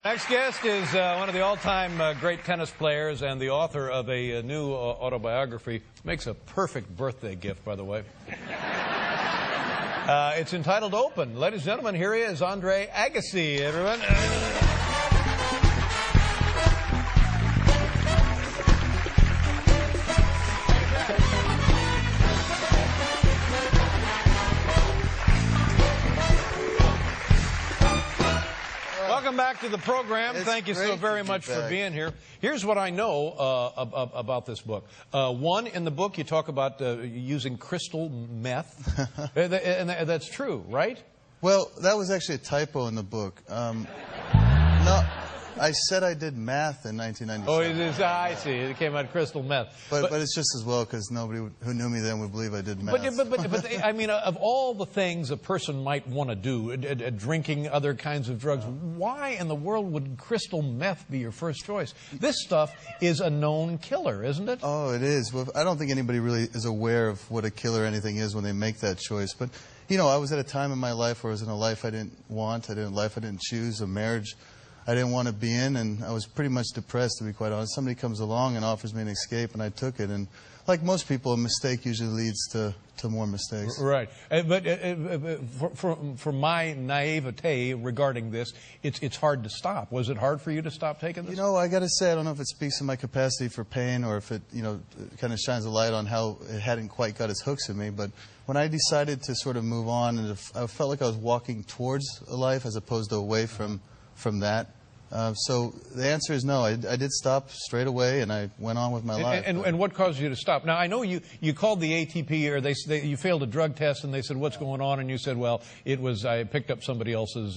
Next guest is one of the all-time great tennis players and the author of a new autobiography. Makes a perfect birthday gift, by the way. It's entitled Open. Ladies and gentlemen, here he is, Andre Agassi, everyone. Welcome back to the program. Thank you so very much for being here. Here's what I know about this book. One, in the book you talk about using crystal meth. And that's true, right? Well, that was actually a typo in the book. No, I said I did math in 1997. Oh, I see. It came out crystal meth. But it's just as well because nobody who knew me then would believe I did math. But I mean, of all the things a person might want to do, drinking other kinds of drugs, why in the world would crystal meth be your first choice? This stuff is a known killer, isn't it? Oh, it is. Well, I don't think anybody really is aware of what a killer or anything is when they make that choice. But, you know, I was at a time in my life where I was in a life I didn't want, a life I didn't choose, a marriage I didn't want to be in, and I was pretty much depressed, to be quite honest. Somebody comes along and offers me an escape, and I took it. And like most people, a mistake usually leads to more mistakes. Right. But for my naivete regarding this, it's hard to stop. Was it hard for you to stop taking this? You know, I got to say, I don't know if it speaks to my capacity for pain or if it, you know, kind of shines a light on how it hadn't quite got its hooks in me. But when I decided to sort of move on, and I felt like I was walking towards a life as opposed to away from that. So the answer is no. I did stop straight away, and I went on with my life. And what caused you to stop? Now, I know you called the ATP, or you failed a drug test, and they said, what's going on? And you said, well, I picked up somebody else's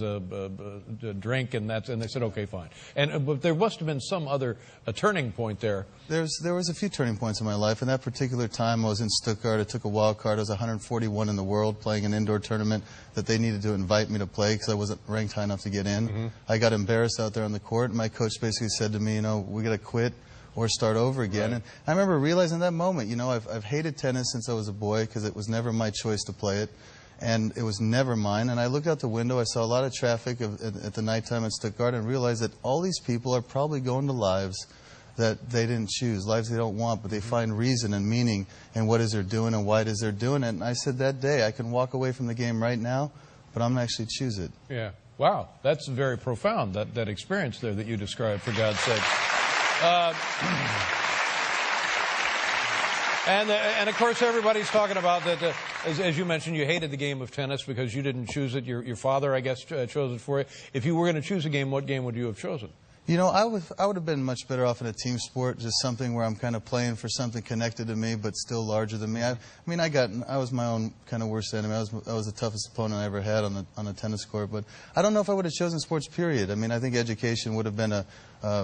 drink, and they said, okay, fine. But there must have been some other turning point there. There was a few turning points in my life. In that particular time, I was in Stuttgart. I took a wild card. I was 141 in the world playing an indoor tournament that they needed to invite me to play because I wasn't ranked high enough to get in. Mm-hmm. I got embarrassed out there on the court, and my coach basically said to me, you know, we got to quit or start over again. Right. And I remember realizing that moment, you know, I've hated tennis since I was a boy because it was never my choice to play it, and it was never mine. And I looked out the window, I saw a lot of traffic at the nighttime in Stuttgart, and realized that all these people are probably going to lives that they didn't choose, lives they don't want, but they find reason and meaning in what is they're doing and why it is they're doing it. And I said that day, I can walk away from the game right now, but I'm going to actually choose it. Yeah. Wow. That's very profound, that experience there that you described, for God's sake. And of course, everybody's talking about that, as you mentioned, you hated the game of tennis because you didn't choose it. Your father, I guess, chose it for you. If you were going to choose a game, what game would you have chosen? You know, I would have been much better off in a team sport, just something where I'm kind of playing for something connected to me, but still larger than me. I mean, I was my own kind of worst enemy. I was the toughest opponent I ever had on a tennis court. But I don't know if I would have chosen sports, period. I mean, I think education would have been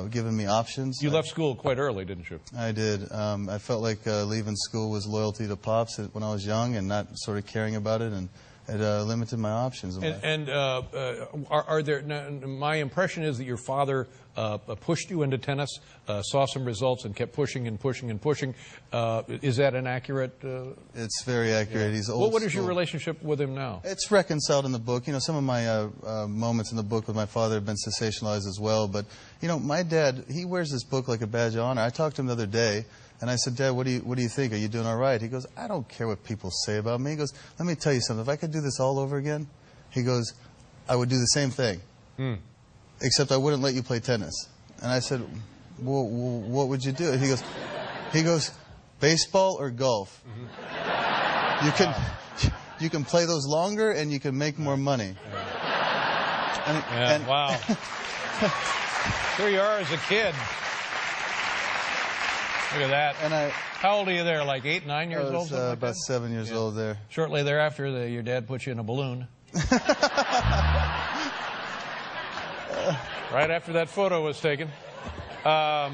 given me options. You left school quite early, didn't you? I did. I felt like leaving school was loyalty to Pops when I was young and not sort of caring about it, and it limited my options. Are there? My impression is that your father pushed you into tennis, saw some results, and kept pushing and pushing and pushing. Is that an accurate? It's very accurate. Yeah. He's old. What is your relationship with him now? It's reconciled in the book. You know, some of my moments in the book with my father have been sensationalized as well. But you know, my dad, he wears this book like a badge of honor. I talked to him the other day. And I said, Dad, what do you think? Are you doing all right? He goes, I don't care what people say about me. He goes, let me tell you something. If I could do this all over again, he goes, I would do the same thing. Except I wouldn't let you play tennis. And I said, well, what would you do? He goes, baseball or golf. Mm-hmm. You can play those longer and you can make more money. Wow. Here you are as a kid. Look at that. How old are you there? Like 8, 9 years old? About 7 years old there. Shortly thereafter, your dad put you in a balloon. Right after that photo was taken. Now,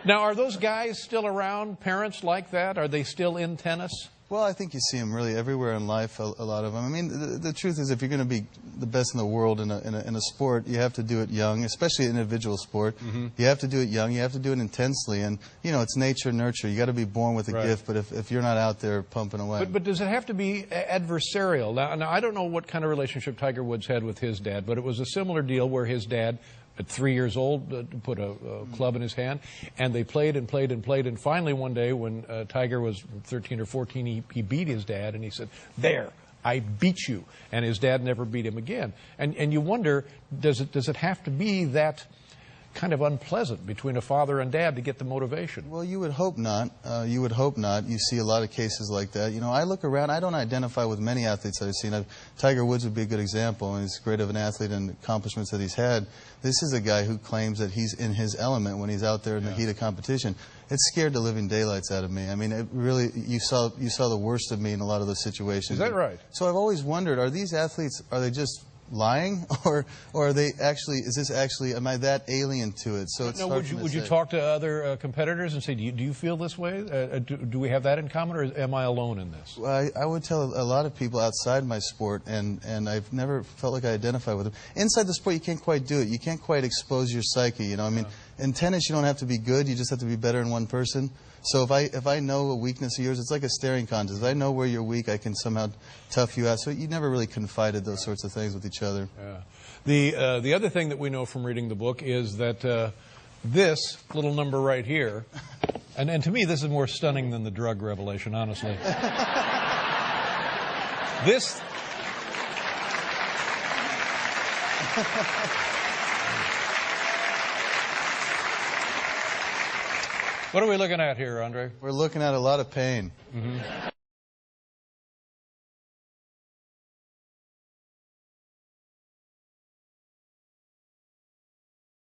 are those guys still around, parents like that? Are they still in tennis? Well, I think you see them really everywhere in life, a lot of them. I mean, the truth is, if you're going to be the best in the world in a sport, you have to do it young, especially an individual sport. You have to do it young, you have to do it intensely, and, you know, it's nature, nurture. You got to be born with a gift, but if you're not out there pumping away. But does it have to be adversarial? Now, I don't know what kind of relationship Tiger Woods had with his dad, but it was a similar deal where his dad, at 3 years old, put a club in his hand, and they played and played and played, and finally one day when Tiger was 13 or 14, he beat his dad, and he said, "There, I beat you," and his dad never beat him again. And you wonder, does it have to be that kind of unpleasant between a father and dad to get the motivation? Well, you would hope not. You would hope not. You see a lot of cases like that. You know, I look around. I don't identify with many athletes I've seen. Tiger Woods would be a good example, and he's great of an athlete and accomplishments that he's had. This is a guy who claims that he's in his element when he's out there in the heat of competition. It scared the living daylights out of me. I mean, it really, you saw the worst of me in a lot of those situations. Is that right? So I've always wondered, are these athletes, are they just lying, or are they actually? Is this actually? Am I that alien to it? So it's hard would you talk to other competitors and say, do you feel this way? Do we have that in common, or am I alone in this? Well, I would tell a lot of people outside my sport, and I've never felt like I identify with them. Inside the sport, you can't quite do it. You can't quite expose your psyche. You know, I mean, in tennis, you don't have to be good. You just have to be better than one person. So if I know a weakness of yours, it's like a staring contest. If I know where you're weak, I can somehow tough you out. So you never really confided those sorts of things with each other. Yeah. The other thing that we know from reading the book is that this little number right here, and to me this is more stunning than the drug revelation, honestly. This. What are we looking at here, Andre? We're looking at a lot of pain.